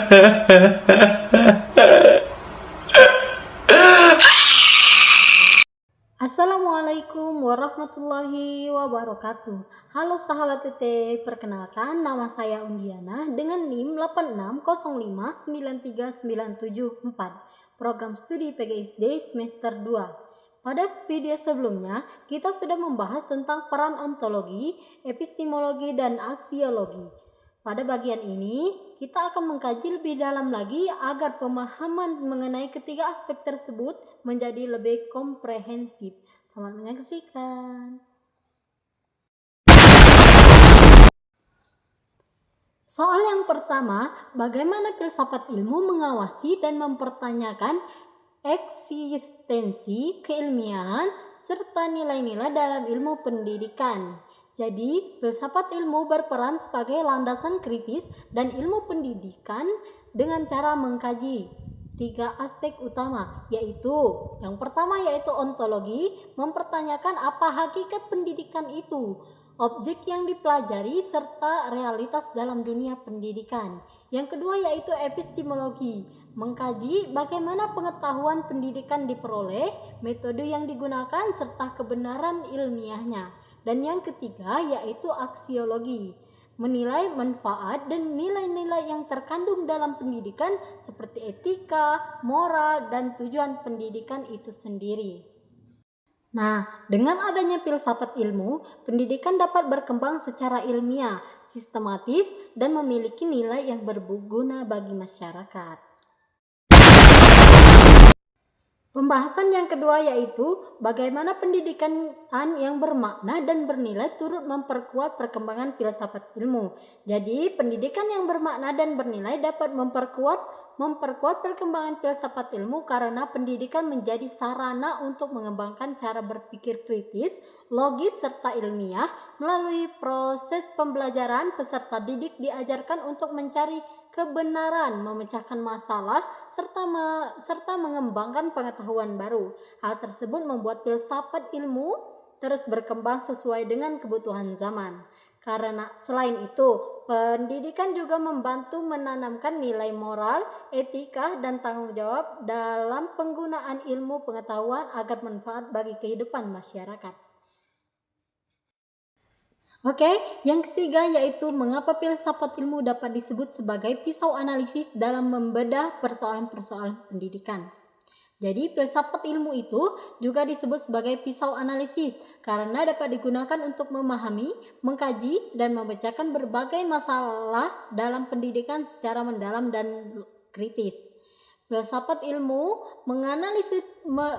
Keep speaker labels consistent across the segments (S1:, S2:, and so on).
S1: Assalamualaikum warahmatullahi wabarakatuh. Halo sahabat TT, perkenalkan nama saya Undiana dengan NIM 8605939774, program studi PGSD semester 2. Pada video sebelumnya, kita sudah membahas tentang peran ontologi, epistemologi, dan aksiologi. Pada bagian ini, kita akan mengkaji lebih dalam lagi agar pemahaman mengenai ketiga aspek tersebut menjadi lebih komprehensif. Selamat menyaksikan. Soal yang pertama, bagaimana filsafat ilmu mengawasi dan mempertanyakan eksistensi keilmiahan serta nilai-nilai dalam ilmu pendidikan. Jadi, filsafat ilmu berperan sebagai landasan kritis dan ilmu pendidikan dengan cara mengkaji tiga aspek utama, yaitu yang pertama yaitu ontologi, mempertanyakan apa hakikat pendidikan itu, objek yang dipelajari serta realitas dalam dunia pendidikan. Yang kedua yaitu epistemologi, mengkaji bagaimana pengetahuan pendidikan diperoleh, metode yang digunakan serta kebenaran ilmiahnya. Dan yang ketiga yaitu aksiologi, menilai manfaat dan nilai-nilai yang terkandung dalam pendidikan seperti etika, moral, dan tujuan pendidikan itu sendiri. Nah, dengan adanya filsafat ilmu, pendidikan dapat berkembang secara ilmiah, sistematis, dan memiliki nilai yang berguna bagi masyarakat. Pembahasan yang kedua yaitu bagaimana pendidikan yang bermakna dan bernilai turut memperkuat perkembangan filsafat ilmu. Jadi, pendidikan yang bermakna dan bernilai dapat memperkuat perkembangan filsafat ilmu karena pendidikan menjadi sarana untuk mengembangkan cara berpikir kritis, logis, serta ilmiah. Melalui proses pembelajaran, peserta didik diajarkan untuk mencari kebenaran, memecahkan masalah, serta mengembangkan pengetahuan baru. Hal tersebut membuat filsafat ilmu terus berkembang sesuai dengan kebutuhan zaman. Karena selain itu, pendidikan juga membantu menanamkan nilai moral, etika, dan tanggung jawab dalam penggunaan ilmu pengetahuan agar manfaat bagi kehidupan masyarakat. Oke, yang ketiga yaitu mengapa filsafat ilmu dapat disebut sebagai pisau analisis dalam membedah persoalan-persoalan pendidikan. Jadi, filsafat ilmu itu juga disebut sebagai pisau analisis karena dapat digunakan untuk memahami, mengkaji, dan memecahkan berbagai masalah dalam pendidikan secara mendalam dan kritis. Filsafat ilmu menganalisis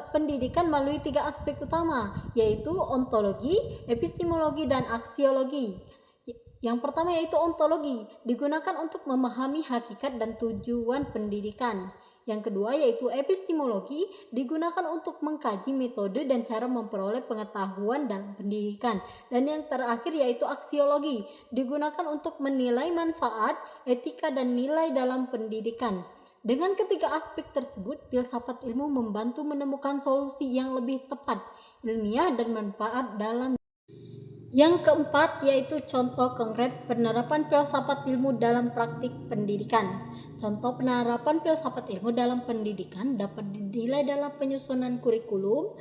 S1: pendidikan melalui tiga aspek utama, yaitu ontologi, epistemologi, dan aksiologi. Yang pertama yaitu ontologi, digunakan untuk memahami hakikat dan tujuan pendidikan. Yang kedua yaitu epistemologi, digunakan untuk mengkaji metode dan cara memperoleh pengetahuan dalam pendidikan. Dan yang terakhir yaitu aksiologi, digunakan untuk menilai manfaat, etika, dan nilai dalam pendidikan. Dengan ketiga aspek tersebut, filsafat ilmu membantu menemukan solusi yang lebih tepat, ilmiah, dan manfaat dalam. Yang keempat yaitu contoh konkret penerapan filsafat ilmu dalam praktik pendidikan. Contoh penerapan filsafat ilmu dalam pendidikan dapat dinilai dalam penyusunan kurikulum,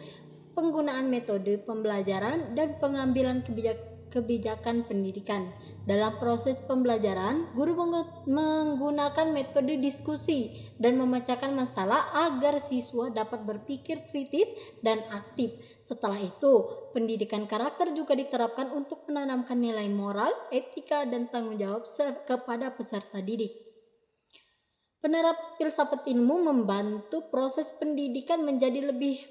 S1: penggunaan metode pembelajaran, dan pengambilan kebijakan pendidikan. Dalam proses pembelajaran, guru menggunakan metode diskusi dan memecahkan masalah agar siswa dapat berpikir kritis dan aktif. Setelah itu, pendidikan karakter juga diterapkan untuk menanamkan nilai moral, etika, dan tanggung jawab kepada peserta didik. Penerapan filsafat ilmu membantu proses pendidikan menjadi lebih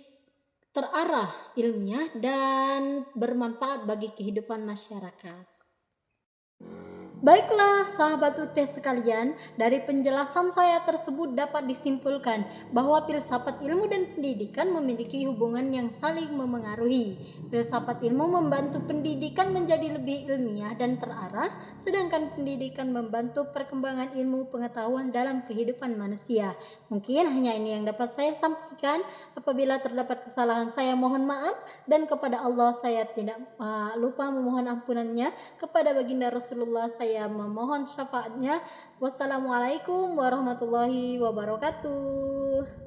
S1: terarah, ilmiah, dan bermanfaat bagi kehidupan masyarakat. Baiklah sahabat UT sekalian, dari penjelasan saya tersebut dapat disimpulkan bahwa filsafat ilmu dan pendidikan memiliki hubungan yang saling memengaruhi. Filsafat ilmu membantu pendidikan menjadi lebih ilmiah dan terarah, sedangkan pendidikan membantu perkembangan ilmu pengetahuan dalam kehidupan manusia. Mungkin hanya ini yang dapat saya sampaikan. Apabila terdapat kesalahan saya mohon maaf, dan kepada Allah saya tidak lupa memohon ampunannya. Kepada baginda Rasulullah saya Saya memohon syafaatnya. Wassalamualaikum warahmatullahi wabarakatuh.